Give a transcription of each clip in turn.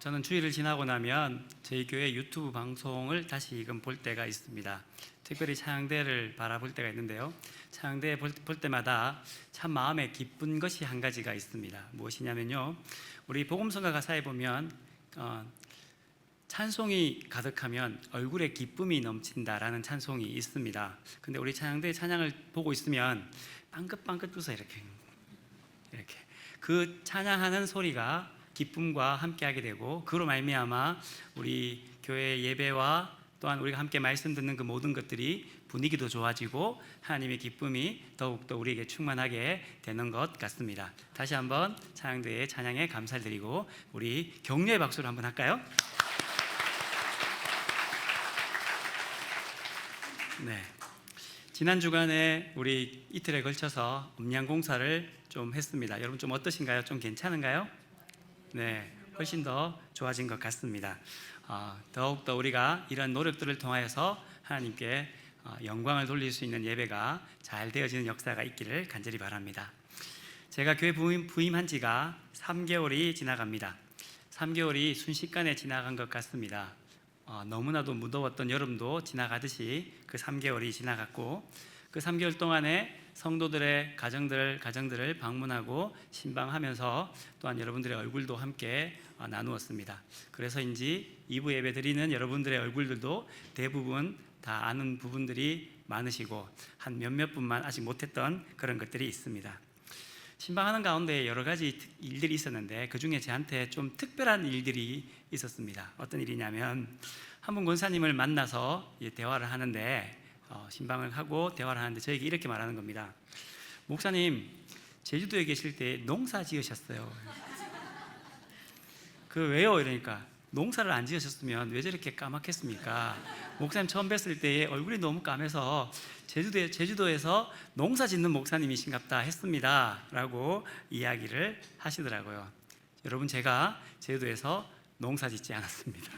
저는 주일을 지나고 나면 저희 교회 유튜브 방송을 다시금 볼 때가 있습니다. 특별히 찬양대를 바라볼 때가 있는데요. 찬양대 볼 때마다 참 마음에 기쁜 것이 한 가지가 있습니다. 무엇이냐면요, 우리 복음성가 가사에 보면 찬송이 가득하면 얼굴에 기쁨이 넘친다라는 찬송이 있습니다. 근데 우리 찬양대 찬양을 보고 있으면 빵긋빵긋 웃어 이렇게 그 찬양하는 소리가 기쁨과 함께하게 되고, 그로 말미암아 우리 교회 예배와 또한 우리가 함께 말씀 듣는 그 모든 것들이 분위기도 좋아지고 하나님의 기쁨이 더욱더 우리에게 충만하게 되는 것 같습니다. 다시 한번 찬양대의 찬양에 감사를 드리고 우리 격려의 박수를 한번 할까요? 네. 지난 주간에 우리 이틀에 걸쳐서 음량 공사를 좀 했습니다. 여러분 좀 어떠신가요? 좀 괜찮은가요? 네, 훨씬 더 좋아진 것 같습니다. 더욱더 우리가 이런 노력들을 통하여서 하나님께 영광을 돌릴 수 있는 예배가 잘 되어지는 역사가 있기를 간절히 바랍니다. 제가 교회 부임한 지가 3개월이 지나갑니다. 3개월이 순식간에 지나간 것 같습니다. 너무나도 무더웠던 여름도 지나가듯이 그 3개월이 지나갔고, 그 3개월 동안에 성도들의 가정들을 방문하고 신방하면서 또한 여러분들의 얼굴도 함께 나누었습니다. 그래서인지 2부 예배 드리는 여러분들의 얼굴들도 대부분 다 아는 부분들이 많으시고 한 몇몇 분만 아직 못했던 그런 것들이 있습니다. 신방하는 가운데 여러 가지 일들이 있었는데 그 중에 저한테 좀 특별한 일들이 있었습니다. 어떤 일이냐면, 한 분 권사님을 만나서 대화를 하는데 신방을 하고 대화를 하는데 저에게 이렇게 말하는 겁니다. 목사님, 제주도에 계실 때 농사 지으셨어요. 왜요? 이러니까 농사를 안 지으셨으면 왜 저렇게 까맣겠습니까? 목사님 처음 뵀을 때 얼굴이 너무 까매서 제주도에서 농사 짓는 목사님이신갑다 했습니다 라고 이야기를 하시더라고요. 여러분, 제가 제주도에서 농사 짓지 않았습니다.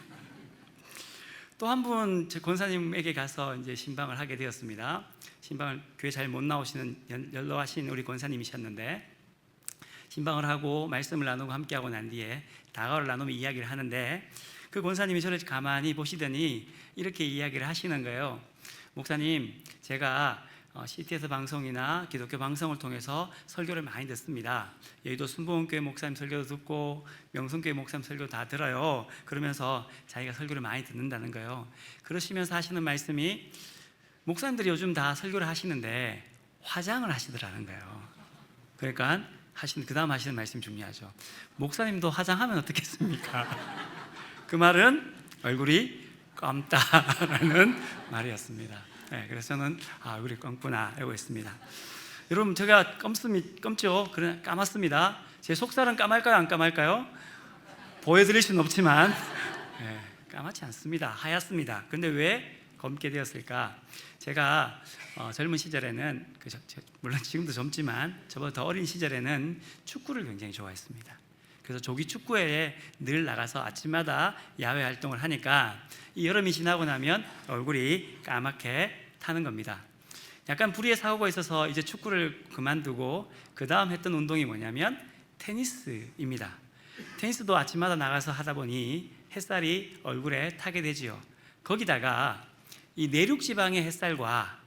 또 한 분 권사님에게 가서 이제 신방을 하게 되었습니다. 신방을 교회 잘 못 나오시는 연로하신 우리 권사님이셨는데, 신방을 하고 말씀을 나누고 함께하고 난 뒤에 다가를 나누며 이야기를 하는데, 그 권사님이 저를 가만히 보시더니 이렇게 이야기를 하시는 거예요. 목사님, 제가 CTS 방송이나 기독교 방송을 통해서 설교를 많이 듣습니다. 여의도 순복음교회 목사님 설교도 듣고 명성교회 목사님 설교 다 들어요. 그러면서 자기가 설교를 많이 듣는다는 거예요. 그러시면서 하시는 말씀이, 목사님들이 요즘 다 설교를 하시는데 화장을 하시더라는 거예요. 그러니까 그 다음 하시는 말씀이 중요하죠. 목사님도 화장하면 어떻겠습니까? 그 말은 얼굴이 검다라는 말이었습니다. 네, 그래서 저는 얼굴이 검구나 알고 있습니다. 여러분, 제가 검죠? 그래, 까맣습니다. 제 속살은 까말까요? 안 까말까요? 보여드릴 수는 없지만 네, 까맣지 않습니다. 하얗습니다. 근데 왜 검게 되었을까? 제가 젊은 시절에는, 물론 지금도 젊지만 저보다 더 어린 시절에는 축구를 굉장히 좋아했습니다. 그래서 조기 축구회에 늘 나가서 아침마다 야외 활동을 하니까 이 여름이 지나고 나면 얼굴이 까맣게 타는 겁니다. 약간 불의의 사고가 있어서 이제 축구를 그만두고 그 다음 했던 운동이 뭐냐면 테니스입니다. 테니스도 아침마다 나가서 하다 보니 햇살이 얼굴에 타게 되지요. 거기다가 이 내륙 지방의 햇살과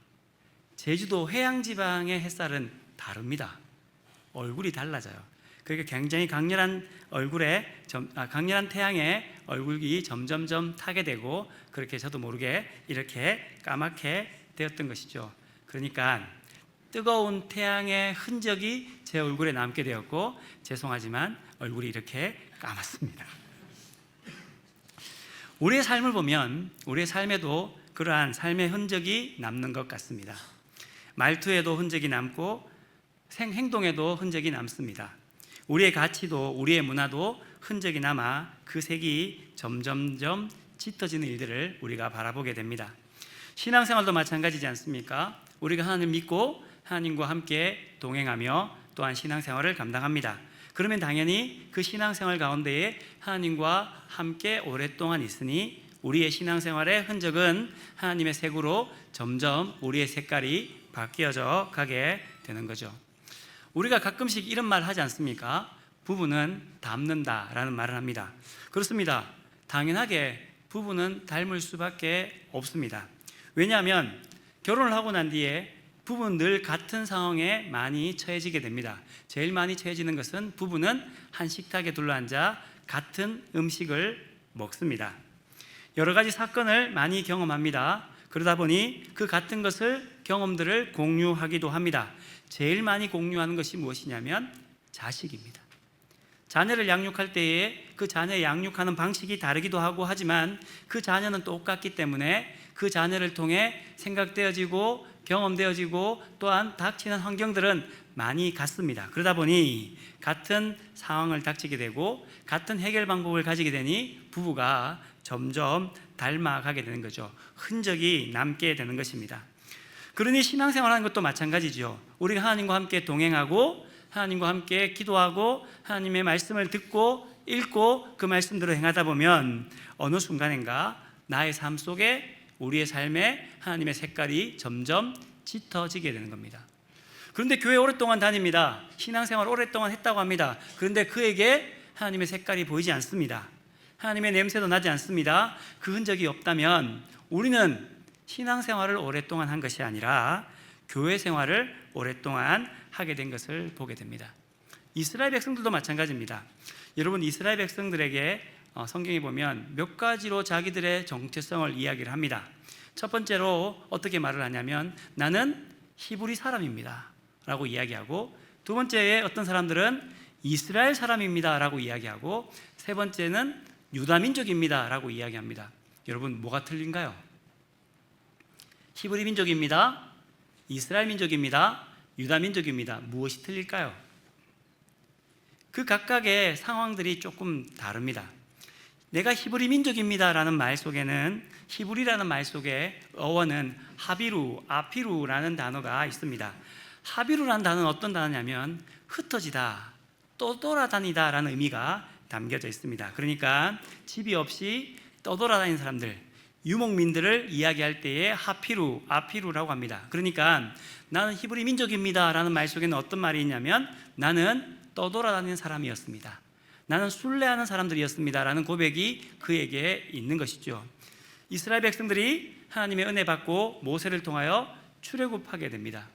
제주도 해양 지방의 햇살은 다릅니다. 얼굴이 달라져요. 그러니까 굉장히 강렬한 강렬한 태양에 얼굴이 점점점 타게 되고, 그렇게 저도 모르게 이렇게 까맣게 되었던 것이죠. 그러니까 뜨거운 태양의 흔적이 제 얼굴에 남게 되었고, 죄송하지만 얼굴이 이렇게 까맣습니다. 우리의 삶을 보면 우리의 삶에도 그러한 삶의 흔적이 남는 것 같습니다. 말투에도 흔적이 남고 행동에도 흔적이 남습니다. 우리의 가치도 우리의 문화도 흔적이 남아 그 색이 점점점 짙어지는 일들을 우리가 바라보게 됩니다. 신앙생활도 마찬가지지 않습니까? 우리가 하나님을 믿고 하나님과 함께 동행하며 또한 신앙생활을 감당합니다. 그러면 당연히 그 신앙생활 가운데에 하나님과 함께 오랫동안 있으니 우리의 신앙생활의 흔적은 하나님의 색으로 점점 우리의 색깔이 바뀌어져 가게 되는 거죠. 우리가 가끔씩 이런 말 하지 않습니까? 부부는 닮는다라는 말을 합니다. 그렇습니다. 당연하게 부부는 닮을 수밖에 없습니다. 왜냐하면 결혼을 하고 난 뒤에 부부는 늘 같은 상황에 많이 처해지게 됩니다. 제일 많이 처해지는 것은 부부는 한 식탁에 둘러앉아 같은 음식을 먹습니다. 여러 가지 사건을 많이 경험합니다. 그러다 보니 그 같은 것을 경험들을 공유하기도 합니다. 제일 많이 공유하는 것이 무엇이냐면 자식입니다. 자녀를 양육할 때에 그 자녀의 양육하는 방식이 다르기도 하고 하지만 그 자녀는 똑같기 때문에 그 자녀를 통해 생각되어지고 경험되어지고 또한 닥치는 환경들은 많이 같습니다. 그러다 보니 같은 상황을 닥치게 되고 같은 해결 방법을 가지게 되니 부부가 점점 닮아가게 되는 거죠. 흔적이 남게 되는 것입니다. 그러니 신앙생활하는 것도 마찬가지죠. 우리가 하나님과 함께 동행하고 하나님과 함께 기도하고 하나님의 말씀을 듣고 읽고 그 말씀대로 행하다 보면 어느 순간인가 나의 삶 속에 우리의 삶에 하나님의 색깔이 점점 짙어지게 되는 겁니다. 그런데 교회 오랫동안 다닙니다. 신앙생활 오랫동안 했다고 합니다. 그런데 그에게 하나님의 색깔이 보이지 않습니다. 하나님의 냄새도 나지 않습니다. 그 흔적이 없다면 우리는 신앙생활을 오랫동안 한 것이 아니라 교회 생활을 오랫동안 하게 된 것을 보게 됩니다. 이스라엘 백성들도 마찬가지입니다. 여러분, 이스라엘 백성들에게 성경에 보면 몇 가지로 자기들의 정체성을 이야기를 합니다. 첫 번째로 어떻게 말을 하냐면 나는 히브리 사람입니다 라고 이야기하고, 두 번째에 어떤 사람들은 이스라엘 사람입니다 라고 이야기하고, 세 번째는 유다 민족입니다 라고 이야기합니다. 여러분, 뭐가 틀린가요? 히브리 민족입니다, 이스라엘 민족입니다, 유다 민족입니다. 무엇이 틀릴까요? 그 각각의 상황들이 조금 다릅니다. 내가 히브리 민족입니다 라는 말 속에는, 히브리라는 말 속에 어원은 하비루, 아피루라는 단어가 있습니다. 하비루라는 단어는 어떤 단어냐면 흩어지다, 떠돌아다니다 라는 의미가 담겨져 있습니다. 그러니까 집이 없이 떠돌아다니는 사람들, 유목민들을 이야기할 때에 하피루, 아피루라고 합니다. 그러니까 나는 히브리 민족입니다 라는 말 속에는 어떤 말이 있냐면 나는 떠돌아다니는 사람이었습니다, 나는 순례하는 사람들이었습니다 라는 고백이 그에게 있는 것이죠. 이스라엘 백성들이 하나님의 은혜 받고 모세를 통하여 출애굽하게 됩니다.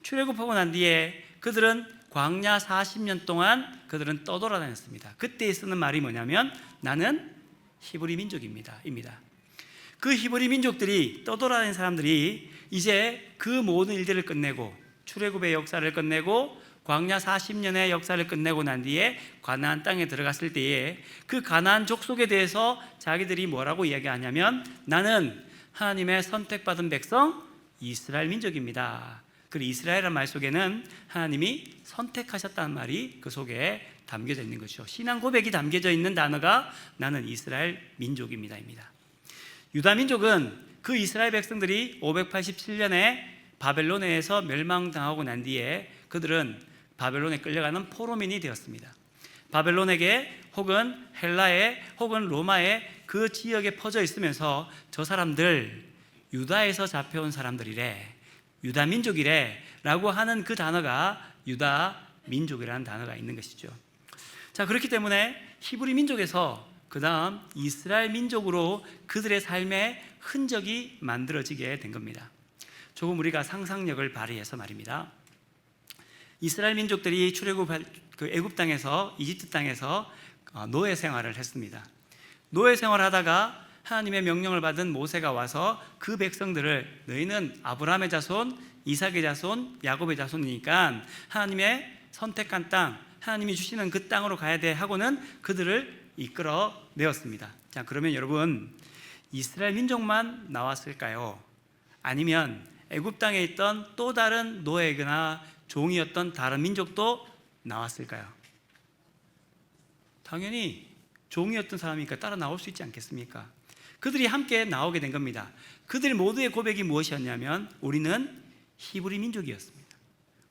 출애굽하고 난 뒤에 그들은 광야 40년 동안 그들은 떠돌아다녔습니다. 그때 쓰는 말이 뭐냐면 나는 히브리 민족입니다 입니다. 그 히브리 민족들이, 떠돌아다니는 사람들이 이제 그 모든 일들을 끝내고 출애굽의 역사를 끝내고 광야 40년의 역사를 끝내고 난 뒤에 가나안 땅에 들어갔을 때에 그 가나안 족속에 대해서 자기들이 뭐라고 이야기하냐면 나는 하나님의 선택받은 백성 이스라엘 민족입니다. 그리고 이스라엘이라는 말 속에는 하나님이 선택하셨다는 말이 그 속에 담겨져 있는 것이죠. 신앙 고백이 담겨져 있는 단어가 나는 이스라엘 민족입니다 입니다. 유다 민족은 그 이스라엘 백성들이 587년에 바벨론에서 멸망당하고 난 뒤에 그들은 바벨론에 끌려가는 포로민이 되었습니다. 바벨론에게 혹은 헬라에 혹은 로마에 그 지역에 퍼져 있으면서 저 사람들 유다에서 잡혀온 사람들이래, 유다 민족이래 라고 하는 그 단어가 유다 민족이라는 단어가 있는 것이죠. 자, 그렇기 때문에 히브리 민족에서 그 다음 이스라엘 민족으로 그들의 삶의 흔적이 만들어지게 된 겁니다. 조금 우리가 상상력을 발휘해서 말입니다. 이스라엘 민족들이 출애굽 애굽 땅에서, 이집트 땅에서 노예 생활을 했습니다. 노예 생활을 하다가 하나님의 명령을 받은 모세가 와서 그 백성들을 너희는 아브라함의 자손, 이삭의 자손, 야곱의 자손이니까 하나님의 선택한 땅, 하나님이 주시는 그 땅으로 가야 돼 하고는 그들을 이끌어 내었습니다. 자, 그러면 여러분, 이스라엘 민족만 나왔을까요? 아니면 애굽 땅에 있던 또 다른 노예거나 종이었던 다른 민족도 나왔을까요? 당연히 종이었던 사람이니까 따라 나올 수 있지 않겠습니까? 그들이 함께 나오게 된 겁니다. 그들 모두의 고백이 무엇이었냐면 우리는 히브리 민족이었습니다.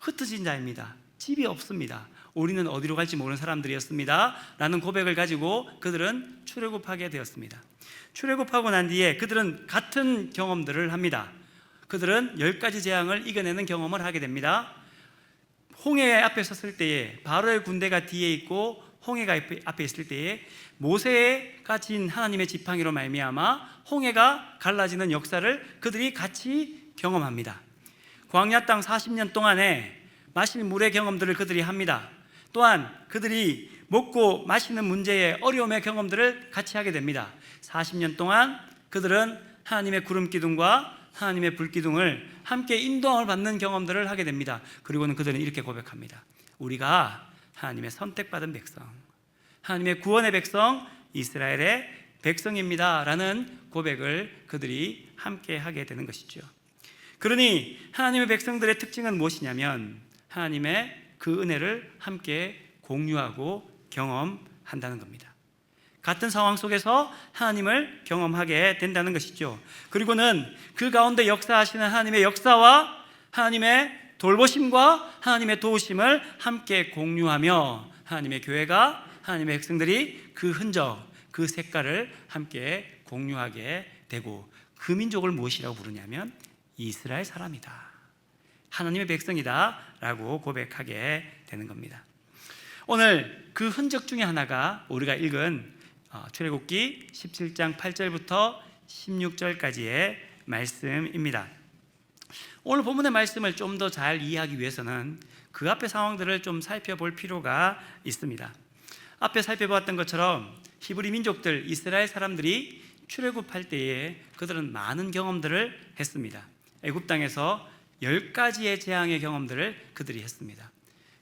흩어진 자입니다. 집이 없습니다. 우리는 어디로 갈지 모르는 사람들이었습니다 라는 고백을 가지고 그들은 출애굽하게 되었습니다. 출애굽하고 난 뒤에 그들은 같은 경험들을 합니다. 그들은 10가지 재앙을 이겨내는 경험을 하게 됩니다. 홍해 앞에 섰을 때에 바로의 군대가 뒤에 있고 홍해가 앞에 있을 때에 모세가 진 하나님의 지팡이로 말미암아 홍해가 갈라지는 역사를 그들이 같이 경험합니다. 광야 땅 40년 동안에 마실 물의 경험들을 그들이 합니다. 또한 그들이 먹고 마시는 문제의 어려움의 경험들을 같이 하게 됩니다. 40년 동안 그들은 하나님의 구름 기둥과 하나님의 불 기둥을 함께 인도함을 받는 경험들을 하게 됩니다. 그리고는 그들은 이렇게 고백합니다. 우리가 하나님의 선택받은 백성, 하나님의 구원의 백성, 이스라엘의 백성입니다 라는 고백을 그들이 함께 하게 되는 것이죠. 그러니 하나님의 백성들의 특징은 무엇이냐면 하나님의 그 은혜를 함께 공유하고 경험한다는 겁니다. 같은 상황 속에서 하나님을 경험하게 된다는 것이죠. 그리고는 그 가운데 역사하시는 하나님의 역사와 하나님의 돌보심과 하나님의 도우심을 함께 공유하며 하나님의 교회가, 하나님의 백성들이 그 흔적, 그 색깔을 함께 공유하게 되고, 그 민족을 무엇이라고 부르냐면 이스라엘 사람이다, 하나님의 백성이다 라고 고백하게 되는 겁니다. 오늘 그 흔적 중에 하나가 우리가 읽은 출애굽기 17장 8절부터 16절까지의 말씀입니다. 오늘 본문의 말씀을 좀 더 잘 이해하기 위해서는 그 앞의 상황들을 좀 살펴볼 필요가 있습니다. 앞에 살펴보았던 것처럼 히브리 민족들, 이스라엘 사람들이 출애굽할 때에 그들은 많은 경험들을 했습니다. 애굽 땅에서 10가지의 재앙의 경험들을 그들이 했습니다.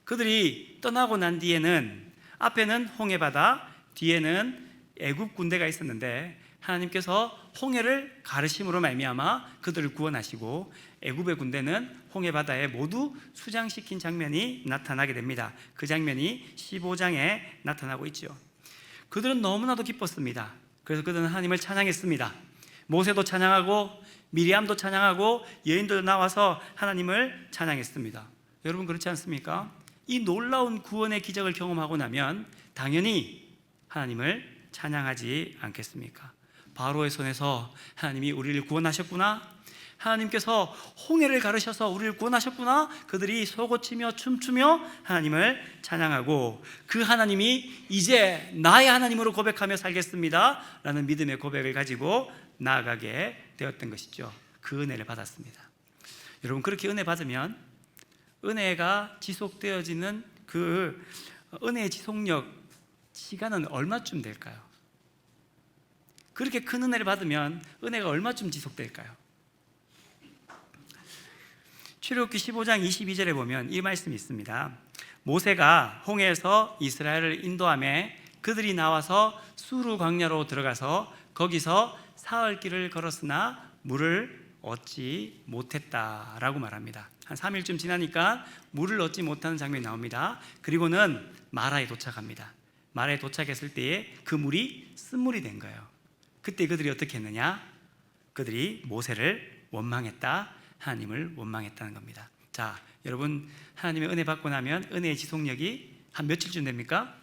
그들이 떠나고 난 뒤에는 앞에는 홍해바다, 뒤에는 애굽 군대가 있었는데 하나님께서 홍해를 가르심으로 말미암아 그들을 구원하시고 애굽의 군대는 홍해바다에 모두 수장시킨 장면이 나타나게 됩니다. 그 장면이 15장에 나타나고 있죠. 그들은 너무나도 기뻤습니다. 그래서 그들은 하나님을 찬양했습니다. 모세도 찬양하고 미리암도 찬양하고 여인도 나와서 하나님을 찬양했습니다. 여러분 그렇지 않습니까? 이 놀라운 구원의 기적을 경험하고 나면 당연히 하나님을 찬양하지 않겠습니까? 바로의 손에서 하나님이 우리를 구원하셨구나, 하나님께서 홍해를 가르셔서 우리를 구원하셨구나, 그들이 솟구치며 춤추며 하나님을 찬양하고 그 하나님이 이제 나의 하나님으로 고백하며 살겠습니다 라는 믿음의 고백을 가지고 나아가게 되었던 것이죠. 그 은혜를 받았습니다. 여러분 그렇게 은혜 받으면 은혜가 지속되어지는 그 은혜의 지속력 시간은 얼마쯤 될까요? 그렇게 큰 은혜를 받으면 은혜가 얼마쯤 지속될까요? 출애굽기 15장 22절에 보면 이 말씀이 있습니다. 모세가 홍해에서 이스라엘을 인도하며 그들이 나와서 수르 광야로 들어가서 거기서 사흘 길을 걸었으나 물을 얻지 못했다라고 말합니다. 한 3일쯤 지나니까 물을 얻지 못하는 장면이 나옵니다. 그리고는 마라에 도착합니다. 마라에 도착했을 때에 그 물이 쓴물이 된 거예요. 그때 그들이 어떻게 했느냐? 그들이 모세를 원망했다, 하나님을 원망했다는 겁니다. 자, 여러분 하나님의 은혜 받고 나면 은혜의 지속력이 한 며칠쯤 됩니까?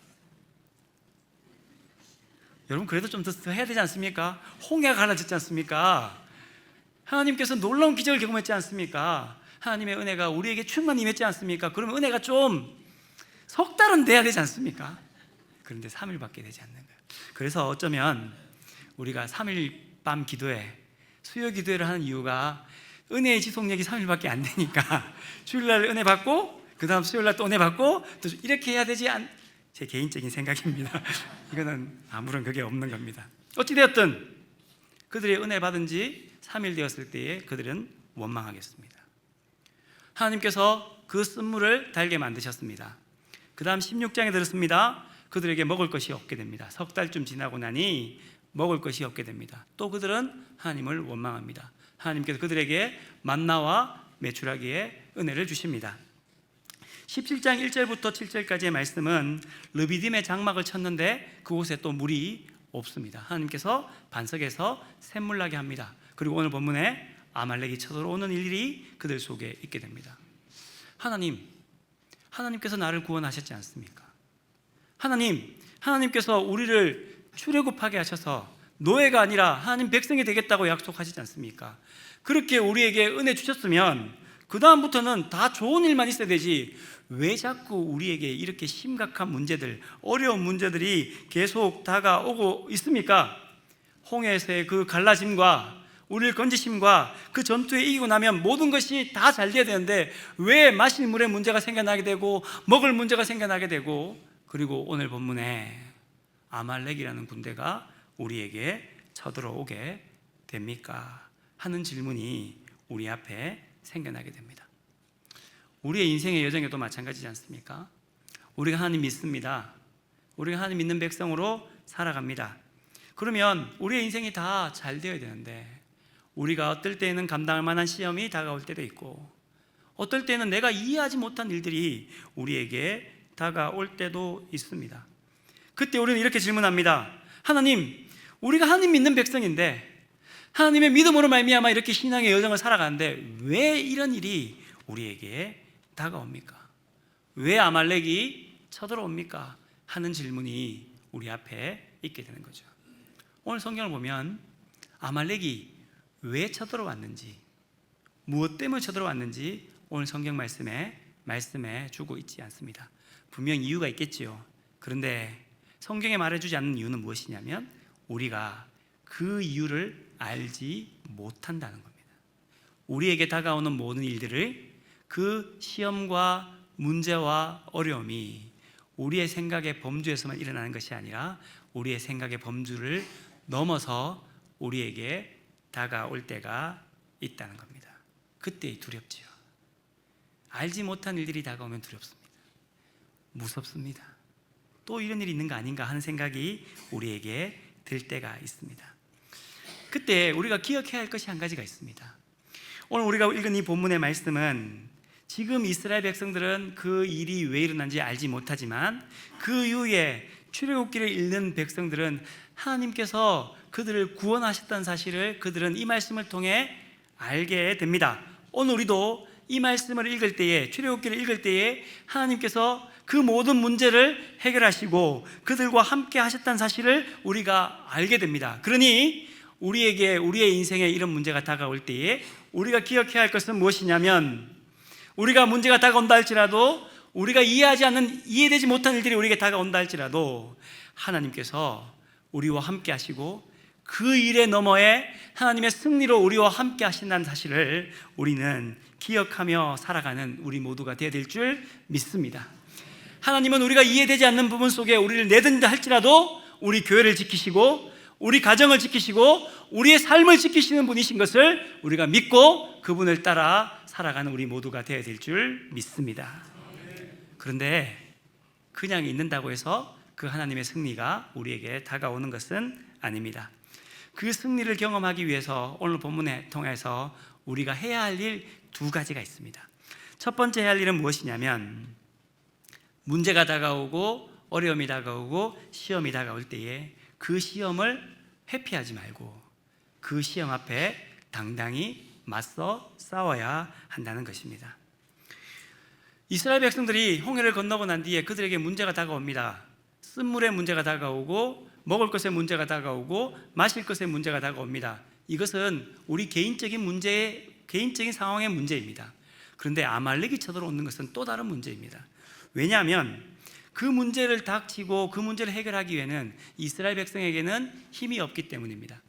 여러분 그래도 좀 더 해야 되지 않습니까? 홍해가 갈라졌지 않습니까? 하나님께서 놀라운 기적을 경험했지 않습니까? 하나님의 은혜가 우리에게 충만히 임했지 않습니까? 그러면 은혜가 좀 석 달은 돼야 되지 않습니까? 그런데 3일밖에 되지 않는 거예요. 그래서 어쩌면 우리가 3일 밤 기도회, 수요 기도회를 하는 이유가 은혜의 지속력이 3일밖에 안 되니까 주일날 은혜 받고 그 다음 수요일날 또 은혜 받고 또 이렇게 해야 되지 제 개인적인 생각입니다. 이거는 아무런 그게 없는 겁니다. 어찌되었든 그들이 은혜 받은 지 3일 되었을 때에 그들은 원망하겠습니다. 하나님께서 그 쓴물을 달게 만드셨습니다. 그 다음 16장에 들었습니다. 그들에게 먹을 것이 없게 됩니다. 석 달쯤 지나고 나니 먹을 것이 없게 됩니다. 또 그들은 하나님을 원망합니다. 하나님께서 그들에게 만나와 메추라기의 은혜를 주십니다. 17장 1절부터 7절까지의 말씀은 르비딤의 장막을 쳤는데 그곳에 또 물이 없습니다. 하나님께서 반석에서 샘물 나게 합니다. 그리고 오늘 본문에 아말렉이 쳐들어오는 일이 그들 속에 있게 됩니다. 하나님께서 나를 구원하셨지 않습니까? 하나님께서 우리를 출애굽하게 하셔서 노예가 아니라 하나님 백성이 되겠다고 약속하시지 않습니까? 그렇게 우리에게 은혜 주셨으면 그 다음부터는 다 좋은 일만 있어야 되지 왜 자꾸 우리에게 이렇게 심각한 문제들, 어려운 문제들이 계속 다가오고 있습니까? 홍해에서의 그 갈라짐과 우리를 건지심과 그 전투에 이기고 나면 모든 것이 다 잘 돼야 되는데 왜 마실 물의 문제가 생겨나게 되고 먹을 문제가 생겨나게 되고, 그리고 오늘 본문에 아말렉이라는 군대가 우리에게 쳐들어오게 됩니까? 하는 질문이 우리 앞에 생겨나게 됩니다. 우리의 인생의 여정에도 마찬가지지 않습니까? 우리가 하나님 믿습니다. 우리가 하나님 믿는 백성으로 살아갑니다. 그러면 우리의 인생이 다 잘 되어야 되는데 우리가 어떨 때는 감당할 만한 시험이 다가올 때도 있고 어떨 때는 내가 이해하지 못한 일들이 우리에게 다가올 때도 있습니다. 그때 우리는 이렇게 질문합니다. 하나님, 우리가 하나님 믿는 백성인데 하나님의 믿음으로 말미암아 이렇게 신앙의 여정을 살아가는데 왜 이런 일이 우리에게 다가옵니까? 왜 아말렉이 쳐들어옵니까? 하는 질문이 우리 앞에 있게 되는 거죠. 오늘 성경을 보면 아말렉이 왜 쳐들어왔는지, 무엇 때문에 쳐들어왔는지 오늘 성경 말씀에 주고 있지 않습니다. 분명 이유가 있겠지요. 그런데 성경에 말해주지 않는 이유는 무엇이냐면 우리가 그 이유를 알지 못한다는 겁니다. 우리에게 다가오는 모든 일들을 그 시험과 문제와 어려움이 우리의 생각의 범주에서만 일어나는 것이 아니라 우리의 생각의 범주를 넘어서 우리에게 다가올 때가 있다는 겁니다. 그때 두렵지요. 알지 못한 일들이 다가오면 두렵습니다. 무섭습니다. 또 이런 일이 있는 거 아닌가 하는 생각이 우리에게 들 때가 있습니다. 그때 우리가 기억해야 할 것이 한 가지가 있습니다. 오늘 우리가 읽은 이 본문의 말씀은 지금 이스라엘 백성들은 그 일이 왜 일어난지 알지 못하지만 그 이후에 출애굽기를 읽는 백성들은 하나님께서 그들을 구원하셨다는 사실을 그들은 이 말씀을 통해 알게 됩니다. 오늘 우리도 이 말씀을 읽을 때에, 출애굽기를 읽을 때에 하나님께서 그 모든 문제를 해결하시고 그들과 함께 하셨다는 사실을 우리가 알게 됩니다. 그러니 우리에게 우리의 인생에 이런 문제가 다가올 때에 우리가 기억해야 할 것은 무엇이냐면 우리가 문제가 다가온다 할지라도 우리가 이해되지 못한 일들이 우리에게 다가온다 할지라도 하나님께서 우리와 함께 하시고 그 일의 너머에 하나님의 승리로 우리와 함께 하신다는 사실을 우리는 기억하며 살아가는 우리 모두가 되어야 될 줄 믿습니다. 하나님은 우리가 이해되지 않는 부분 속에 우리를 내든다 할지라도 우리 교회를 지키시고 우리 가정을 지키시고 우리의 삶을 지키시는 분이신 것을 우리가 믿고 그분을 따라 살아가는 우리 모두가 되어야 될 줄 믿습니다. 그런데 그냥 있는다고 해서 그 하나님의 승리가 우리에게 다가오는 것은 아닙니다. 그 승리를 경험하기 위해서 오늘 본문에 통해서 우리가 해야 할 일 두 가지가 있습니다. 첫 번째 해야 할 일은 무엇이냐면 문제가 다가오고 어려움이 다가오고 시험이 다가올 때에 그 시험을 회피하지 말고 그 시험 앞에 당당히 맞서 싸워야 한다는 것입니다. 이스라엘 백성들이 홍해를 건너고 난 뒤에 그들에게 문제가 다가옵니다. 쓴물의 문제가 다가오고 먹을 것의 문제가 다가오고 마실 것의 문제가 다가옵니다. 이것은 우리 개인적인 상황의 문제입니다. 그런데 아말렉이 쳐들어오는 것은 또 다른 문제입니다. 왜냐하면 그 문제를 닥치고 그 문제를 해결하기 위해는 이스라엘 백성에게는 힘이 없기 때문입니다.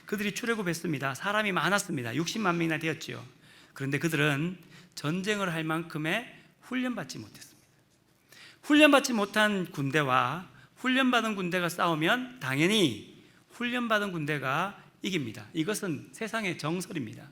그들이 출애굽했습니다. 사람이 많았습니다. 60만 명이나 되었지요. 그런데 그들은 전쟁을 할 만큼의 훈련받지 못했습니다. 훈련받지 못한 군대와 훈련받은 군대가 싸우면 당연히 훈련받은 군대가 이깁니다. 이것은 세상의 정설입니다.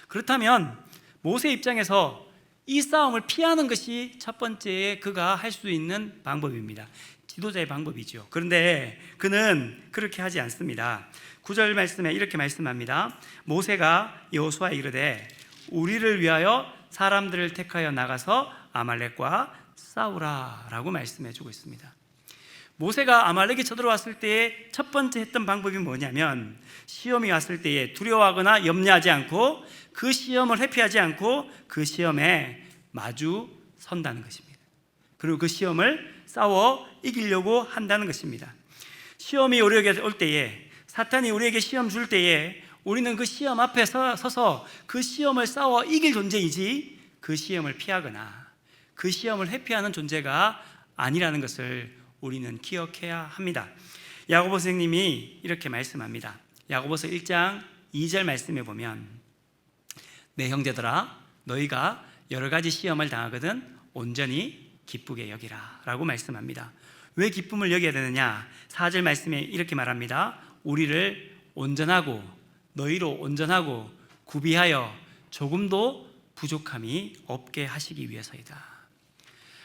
그렇다면 모세 입장에서 이 싸움을 피하는 것이 첫 번째 그가 할 수 있는 방법입니다. 지도자의 방법이죠. 그런데 그는 그렇게 하지 않습니다. 9절 말씀에 이렇게 말씀합니다. 모세가 여호수아에 이르되 우리를 위하여 사람들을 택하여 나가서 아말렉과 싸우라 라고 말씀해 주고 있습니다. 모세가 아말렉이 쳐들어왔을 때에 첫 번째 했던 방법이 뭐냐면 시험이 왔을 때에 두려워하거나 염려하지 않고 그 시험을 회피하지 않고 그 시험에 마주 선다는 것입니다. 그리고 그 시험을 싸워 이기려고 한다는 것입니다. 시험이 우리에게 올 때에 사탄이 우리에게 시험 줄 때에 우리는 그 시험 앞에 서서 그 시험을 싸워 이길 존재이지 그 시험을 피하거나 그 시험을 회피하는 존재가 아니라는 것을 우리는 기억해야 합니다. 야고보 선생님이 이렇게 말씀합니다. 야고보서 1장 2절 말씀에 보면 내 형제들아 너희가 여러 가지 시험을 당하거든 온전히 기쁘게 여기라 라고 말씀합니다. 왜 기쁨을 여겨야 되느냐? 4절 말씀에 이렇게 말합니다. 우리를 온전하고 너희로 온전하고 구비하여 조금도 부족함이 없게 하시기 위해서이다.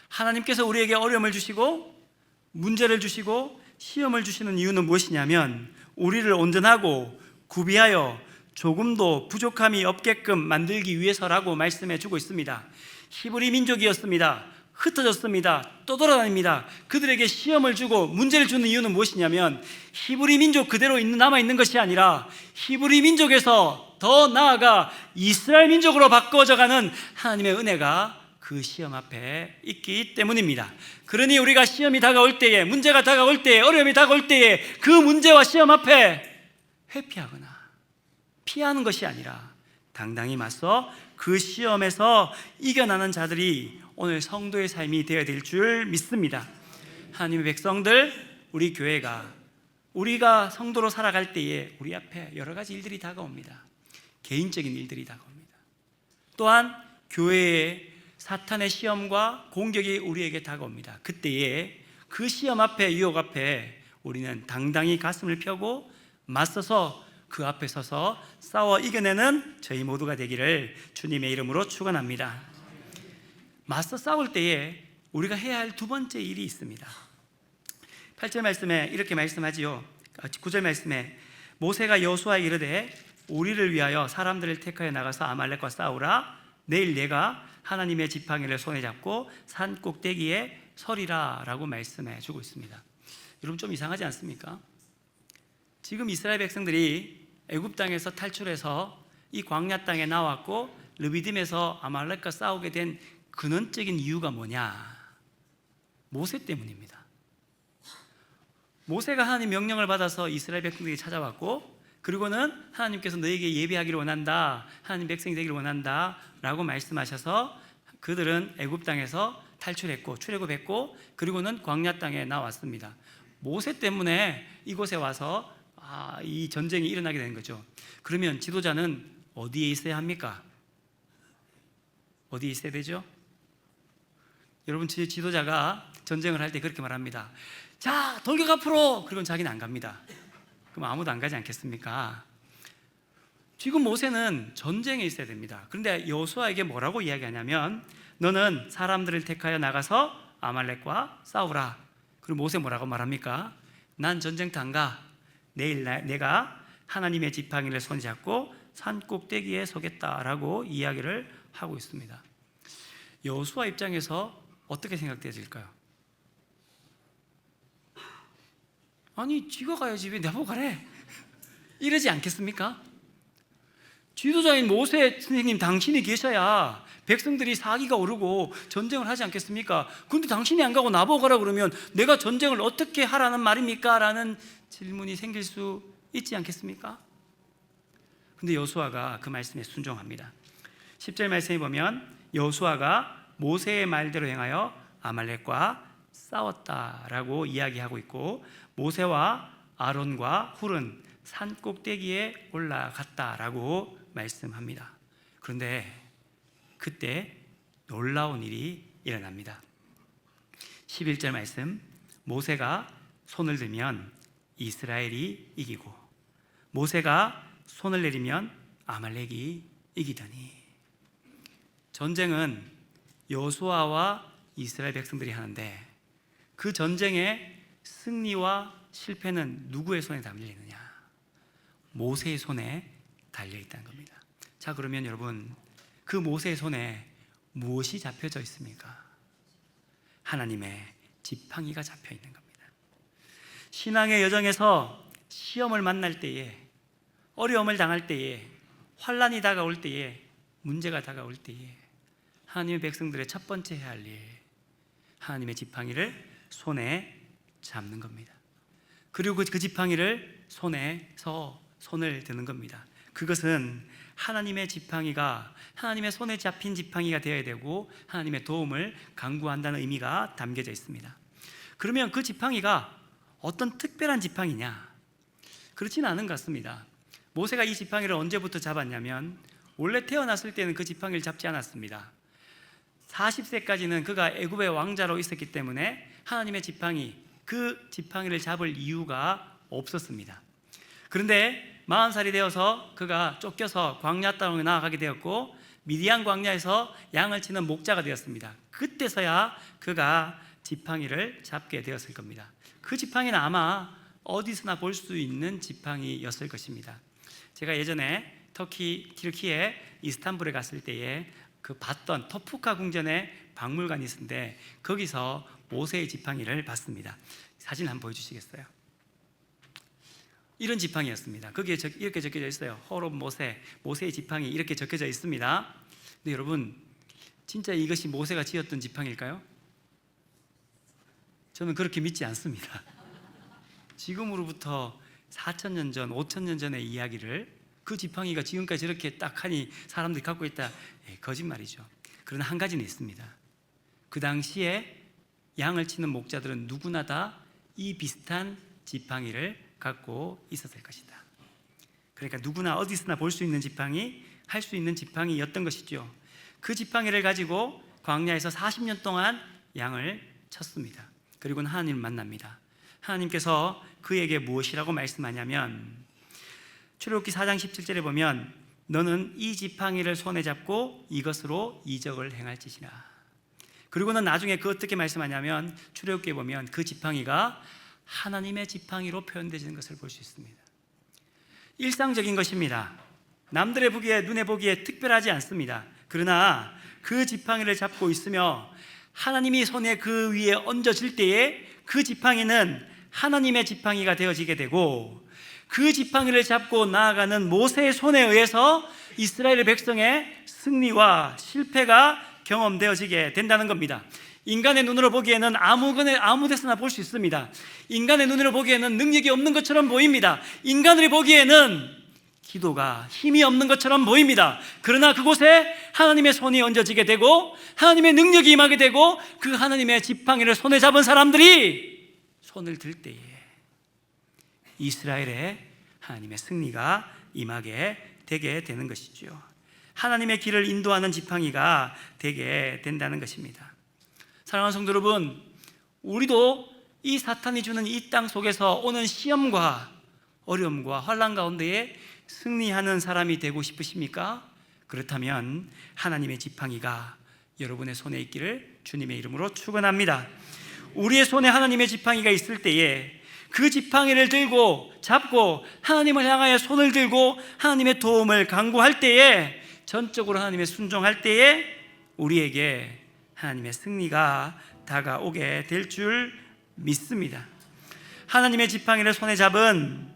하나님께서 우리에게 어려움을 주시고 문제를 주시고 시험을 주시는 이유는 무엇이냐면 우리를 온전하고 구비하여 조금도 부족함이 없게끔 만들기 위해서라고 말씀해 주고 있습니다. 히브리 민족이었습니다. 흩어졌습니다. 떠돌아다닙니다. 그들에게 시험을 주고 문제를 주는 이유는 무엇이냐면 히브리 민족 그대로 남아있는 것이 아니라 히브리 민족에서 더 나아가 이스라엘 민족으로 바꿔져가는 하나님의 은혜가 그 시험 앞에 있기 때문입니다. 그러니 우리가 시험이 다가올 때에, 문제가 다가올 때에, 어려움이 다가올 때에 그 문제와 시험 앞에 회피하거나 피하는 것이 아니라 당당히 맞서 그 시험에서 이겨나는 자들이 오늘 성도의 삶이 되어야 될 줄 믿습니다. 하나님의 백성들, 우리 교회가 우리가 성도로 살아갈 때에 우리 앞에 여러 가지 일들이 다가옵니다. 개인적인 일들이 다가옵니다. 또한 교회에 사탄의 시험과 공격이 우리에게 다가옵니다. 그때에 그 시험 앞에, 유혹 앞에 우리는 당당히 가슴을 펴고 맞서서 그 앞에 서서 싸워 이겨내는 저희 모두가 되기를 주님의 이름으로 축원합니다. 맞서 싸울 때에 우리가 해야 할 두 번째 일이 있습니다. 8절 말씀에 이렇게 말씀하지요. 9절 말씀에 모세가 여호수아에게 이르되 우리를 위하여 사람들을 택하여 나가서 아말렉과 싸우라. 내일 내가 하나님의 지팡이를 손에 잡고 산 꼭대기에 서리라 라고 말씀해 주고 있습니다. 여러분 좀 이상하지 않습니까? 지금 이스라엘 백성들이 애굽 땅에서 탈출해서 이 광야 땅에 나왔고 르비딤에서 아말렉과 싸우게 된 근원적인 이유가 뭐냐? 모세 때문입니다. 모세가 하나님 명령을 받아서 이스라엘 백성들이 찾아왔고 그리고는 하나님께서 너에게 예배하기를 원한다, 하나님 백성이 되기를 원한다 라고 말씀하셔서 그들은 애굽 땅에서 탈출했고 출애굽했고 그리고는 광야 땅에 나왔습니다. 모세 때문에 이곳에 와서 이 전쟁이 일어나게 된 거죠. 그러면 지도자는 어디에 있어야 합니까? 어디에 있어야 되죠? 여러분 지도자가 전쟁을 할 때 그렇게 말합니다. 자, 돌격 앞으로! 그리고 자기는 안 갑니다. 그럼 아무도 안 가지 않겠습니까? 지금 모세는 전쟁에 있어야 됩니다. 그런데 여호수아에게 뭐라고 이야기하냐면 너는 사람들을 택하여 나가서 아말렉과 싸우라. 그리고 모세 뭐라고 말합니까? 난 전쟁터 안 가. 내일 내가 하나님의 지팡이를 손잡고 산 꼭대기에 서겠다라고 이야기를 하고 있습니다. 여호수아 입장에서 어떻게 생각되어질까요? 아니 지가 가야지 왜 나보고 가래? 이러지 않겠습니까? 지도자인 모세 선생님 당신이 계셔야 백성들이 사기가 오르고 전쟁을 하지 않겠습니까? 그런데 당신이 안 가고 나보고 가라 그러면 내가 전쟁을 어떻게 하라는 말입니까? 라는 질문이 생길 수 있지 않겠습니까? 근데 여호수아가 그 말씀에 순종합니다. 10절 말씀에 보면 여호수아가 모세의 말대로 행하여 아말렉과 싸웠다라고 이야기하고 있고 모세와 아론과 훌은 산 꼭대기에 올라갔다라고 말씀합니다. 그런데 그때 놀라운 일이 일어납니다. 11절 말씀 모세가 손을 들면 이스라엘이 이기고 모세가 손을 내리면 아말렉이 이기더니 전쟁은 여호수아와 이스라엘 백성들이 하는데 그 전쟁의 승리와 실패는 누구의 손에 달려있느냐? 모세의 손에 달려있다는 겁니다. 자, 그러면 여러분 그 모세의 손에 무엇이 잡혀져 있습니까? 하나님의 지팡이가 잡혀 있는 겁니다. 신앙의 여정에서 시험을 만날 때에 어려움을 당할 때에 환난이 다가올 때에 문제가 다가올 때에 하나님의 백성들의 첫 번째 해야 할 일, 하나님의 지팡이를 손에 잡는 겁니다. 그리고 그 지팡이를 손에서 손을 드는 겁니다. 그것은 하나님의 지팡이가, 하나님의 손에 잡힌 지팡이가 되어야 되고 하나님의 도움을 간구한다는 의미가 담겨져 있습니다. 그러면 그 지팡이가 어떤 특별한 지팡이냐? 그렇지는 않은 것 같습니다. 모세가 이 지팡이를 언제부터 잡았냐면 원래 태어났을 때는 그 지팡이를 잡지 않았습니다. 40세까지는 그가 애굽의 왕자로 있었기 때문에 하나님의 지팡이, 그 지팡이를 잡을 이유가 없었습니다. 그런데 40살이 되어서 그가 쫓겨서 광야 땅으로 나아가게 되었고 미디안 광야에서 양을 치는 목자가 되었습니다. 그때서야 그가 지팡이를 잡게 되었을 겁니다. 그 지팡이는 아마 어디서나 볼 수 있는 지팡이였을 것입니다. 제가 예전에 튀르키예 이스탄불에 갔을 때에 그 봤던 토푸카 궁전에 박물관이 있는데 거기서 모세의 지팡이를 봤습니다. 사진 한번 보여주시겠어요? 이런 지팡이였습니다. 거기에 이렇게 적혀져 있어요. 호롭 모세, 모세의 지팡이 이렇게 적혀져 있습니다. 근데 여러분, 진짜 이것이 모세가 지었던 지팡이일까요? 저는 그렇게 믿지 않습니다. 지금으로부터 4,000년 전, 5,000년 전의 이야기를 그 지팡이가 지금까지 저렇게 딱 하니 사람들이 갖고 있다, 거짓말이죠. 그러나 한 가지는 있습니다. 그 당시에 양을 치는 목자들은 누구나 다 이 비슷한 지팡이를 갖고 있었을 것이다. 그러니까 누구나 어디서나 볼 수 있는 지팡이, 할 수 있는 지팡이였던 것이죠. 그 지팡이를 가지고 광야에서 40년 동안 양을 쳤습니다. 그리고는 하나님을 만납니다. 하나님께서 그에게 무엇이라고 말씀하냐면 출애굽기 4장 17절에 보면 너는 이 지팡이를 손에 잡고 이것으로 이적을 행할지시라. 그리고는 나중에 그 어떻게 말씀하냐면 출애굽기에 보면 그 지팡이가 하나님의 지팡이로 표현되는 것을 볼 수 있습니다. 일상적인 것입니다. 남들의 보기에, 눈에 보기에 특별하지 않습니다. 그러나 그 지팡이를 잡고 있으며 하나님이 손에 그 위에 얹어질 때에 그 지팡이는 하나님의 지팡이가 되어지게 되고 그 지팡이를 잡고 나아가는 모세의 손에 의해서 이스라엘 백성의 승리와 실패가 경험되어지게 된다는 겁니다. 인간의 눈으로 보기에는 아무 데서나 볼 수 있습니다. 인간의 눈으로 보기에는 능력이 없는 것처럼 보입니다. 인간들이 보기에는 기도가 힘이 없는 것처럼 보입니다. 그러나 그곳에 하나님의 손이 얹어지게 되고 하나님의 능력이 임하게 되고 그 하나님의 지팡이를 손에 잡은 사람들이 손을 들 때에 이스라엘의 하나님의 승리가 임하게 되게 되는 것이죠. 하나님의 길을 인도하는 지팡이가 되게 된다는 것입니다. 사랑하는 성도 여러분, 우리도 이 사탄이 주는 이 땅 속에서 오는 시험과 어려움과 환난 가운데에 승리하는 사람이 되고 싶으십니까? 그렇다면 하나님의 지팡이가 여러분의 손에 있기를 주님의 이름으로 축원합니다. 우리의 손에 하나님의 지팡이가 있을 때에 그 지팡이를 들고 잡고 하나님을 향하여 손을 들고 하나님의 도움을 간구할 때에, 전적으로 하나님의 순종할 때에 우리에게 하나님의 승리가 다가오게 될 줄 믿습니다. 하나님의 지팡이를 손에 잡은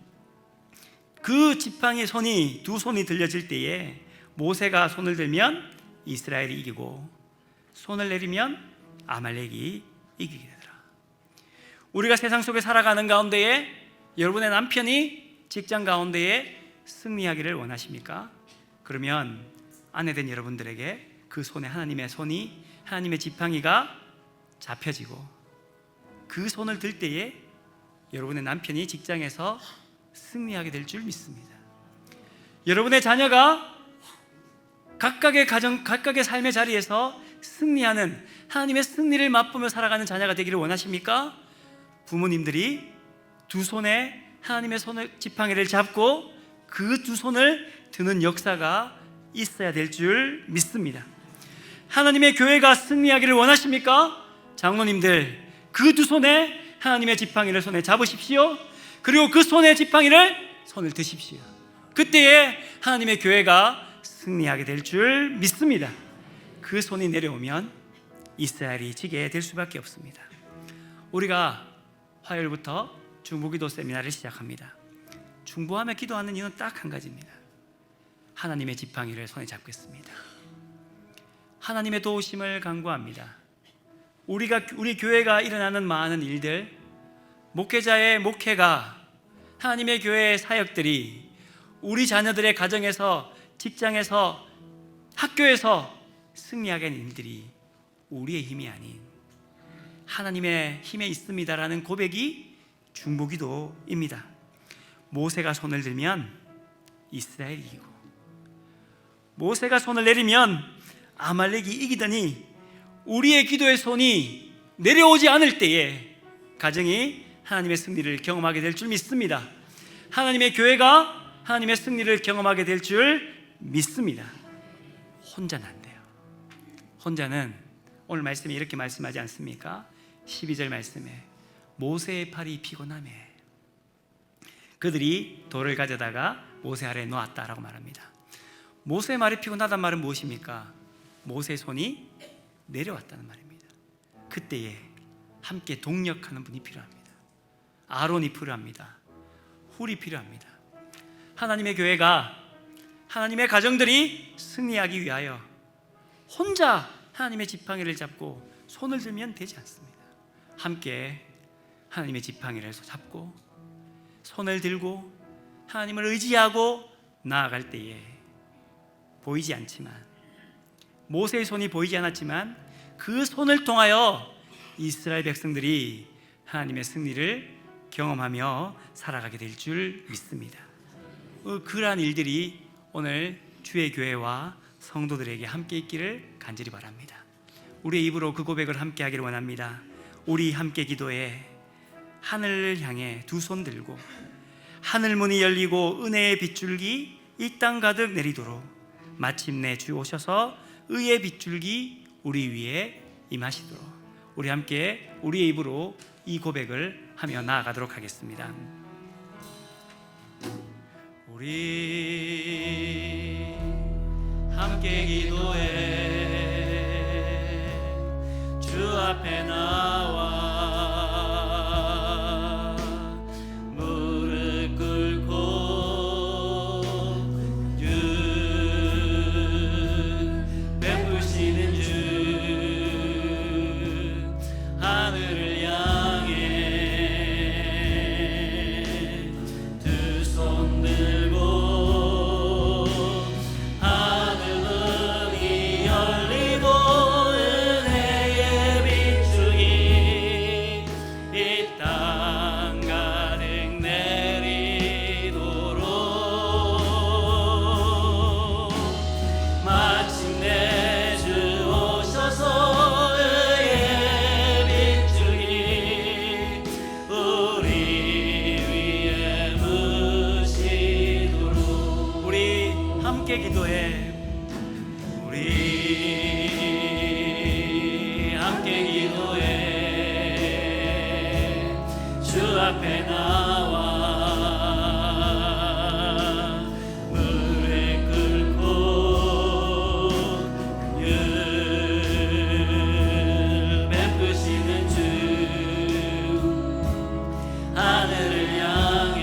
그 지팡이 손이, 두 손이 들려질 때에 모세가 손을 들면 이스라엘이 이기고 손을 내리면 아말렉이 이기게 되더라. 우리가 세상 속에 살아가는 가운데에 여러분의 남편이 직장 가운데에 승리하기를 원하십니까? 그러면 아내된 여러분들에게 그 손에 하나님의 손이, 하나님의 지팡이가 잡혀지고 그 손을 들 때에 여러분의 남편이 직장에서 승리하게 될 줄 믿습니다. 여러분의 자녀가 각각의 가정, 각각의 삶의 자리에서 승리하는, 하나님의 승리를 맛보며 살아가는 자녀가 되기를 원하십니까? 부모님들이 두 손에 하나님의 손을, 지팡이를 잡고 그 두 손을 드는 역사가 있어야 될 줄 믿습니다. 하나님의 교회가 승리하기를 원하십니까? 장로님들, 그 두 손에 하나님의 지팡이를 손에 잡으십시오. 그리고 그 손의 지팡이를 손을 드십시오. 그때에 하나님의 교회가 승리하게 될 줄 믿습니다. 그 손이 내려오면 이스라엘이 지게 될 수밖에 없습니다. 우리가 화요일부터 중보기도 세미나를 시작합니다. 중보하며 기도하는 이유는 딱 한 가지입니다. 하나님의 지팡이를 손에 잡겠습니다. 하나님의 도우심을 간구합니다. 우리 교회가 일어나는 많은 일들, 목회자의 목회가, 하나님의 교회의 사역들이 우리 자녀들의 가정에서, 직장에서, 학교에서 승리하게 하는 일들이 우리의 힘이 아닌 하나님의 힘에 있습니다라는 고백이 중보기도입니다. 모세가 손을 들면 이스라엘이 이기고, 모세가 손을 내리면 아말렉이 이기더니 우리의 기도의 손이 내려오지 않을 때에 가정이 하나님의 승리를 경험하게 될 줄 믿습니다. 하나님의 교회가 하나님의 승리를 경험하게 될 줄 믿습니다. 혼자는 안 돼요. 혼자는 오늘 말씀에 이렇게 말씀하지 않습니까? 12절 말씀에 모세의 팔이 피곤하매 그들이 돌을 가져다가 모세 아래에 놓았다라고 말합니다. 모세의 말이 피곤하다는 말은 무엇입니까? 모세의 손이 내려왔다는 말입니다. 그때에 함께 동력하는 분이 필요합니다. 아론이 필요합니다. 훌이 필요합니다. 하나님의 교회가, 하나님의 가정들이 승리하기 위하여 혼자 하나님의 지팡이를 잡고 손을 들면 되지 않습니다. 함께 하나님의 지팡이를 잡고 손을 들고 하나님을 의지하고 나아갈 때에 보이지 않지만, 모세의 손이 보이지 않았지만 그 손을 통하여 이스라엘 백성들이 하나님의 승리를 경험하며 살아가게 될 줄 믿습니다. 그러한 일들이 오늘 주의 교회와 성도들에게 함께 있기를 간절히 바랍니다. 우리의 입으로 그 고백을 함께 하기를 원합니다. 우리 함께 기도해 하늘을 향해 두 손 들고 하늘 문이 열리고 은혜의 빗줄기 이 땅 가득 내리도록 마침내 주 오셔서 의의 빗줄기 우리 위에 임하시도록 우리 함께 우리의 입으로 이 고백을 하며 나아가도록 하겠습니다. 우리 함께 기도해 주 앞에 나와 무릎 꿇고 주 베푸시는 주 하늘을 향해 두 손 들고 기도해. 우리 함께 기도해 주 앞에 나와 무릎 꿇고 율 베푸시는 주 하늘을 향해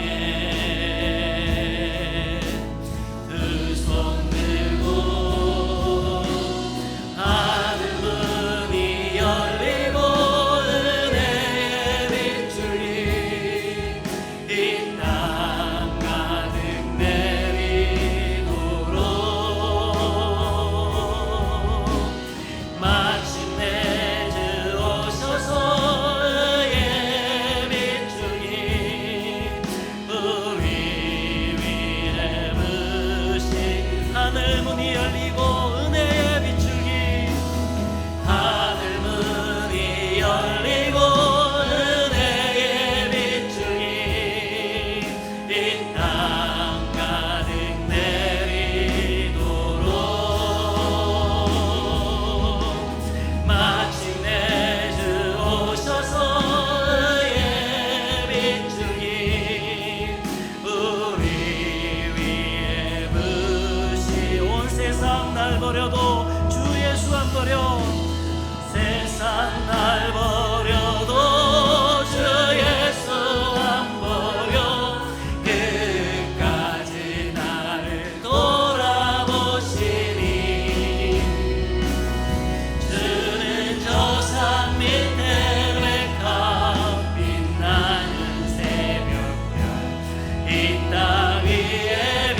이 땅 위에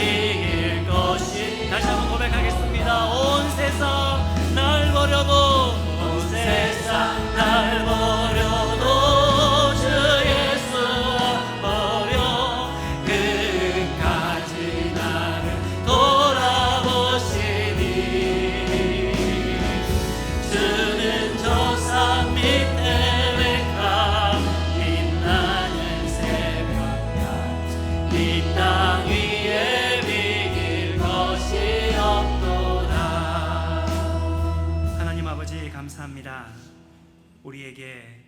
감사합니다. 우리에게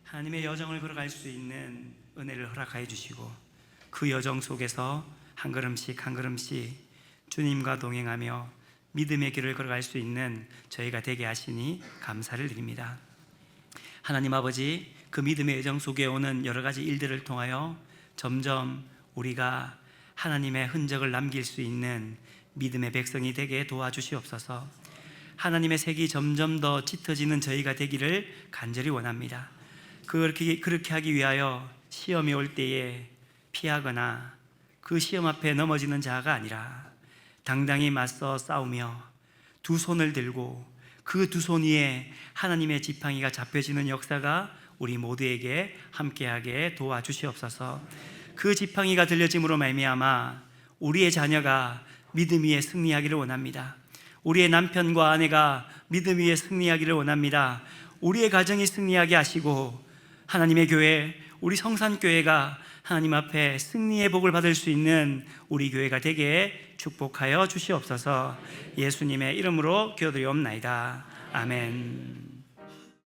하나님의 여정을 걸어갈 수 있는 은혜를 허락하여 주시고 그 여정 속에서 한 걸음씩 한 걸음씩 주님과 동행하며 믿음의 길을 걸어갈 수 있는 저희가 되게 하시니 감사를 드립니다. 하나님 아버지, 그 믿음의 여정 속에 오는 여러 가지 일들을 통하여 점점 우리가 하나님의 흔적을 남길 수 있는 믿음의 백성이 되게 도와주시옵소서. 하나님의 색이 점점 더 짙어지는 저희가 되기를 간절히 원합니다. 그렇게 하기 위하여 시험이 올 때에 피하거나 그 시험 앞에 넘어지는 자가 아니라 당당히 맞서 싸우며 두 손을 들고 그 두 손 위에 하나님의 지팡이가 잡혀지는 역사가 우리 모두에게 함께하게 도와주시옵소서. 그 지팡이가 들려짐으로 말미암아 우리의 자녀가 믿음 위에 승리하기를 원합니다. 우리의 남편과 아내가 믿음 위에 승리하기를 원합니다. 우리의 가정이 승리하게 하시고 하나님의 교회, 우리 성산교회가 하나님 앞에 승리의 복을 받을 수 있는 우리 교회가 되게 축복하여 주시옵소서. 예수님의 이름으로 기도드리옵나이다. 아멘.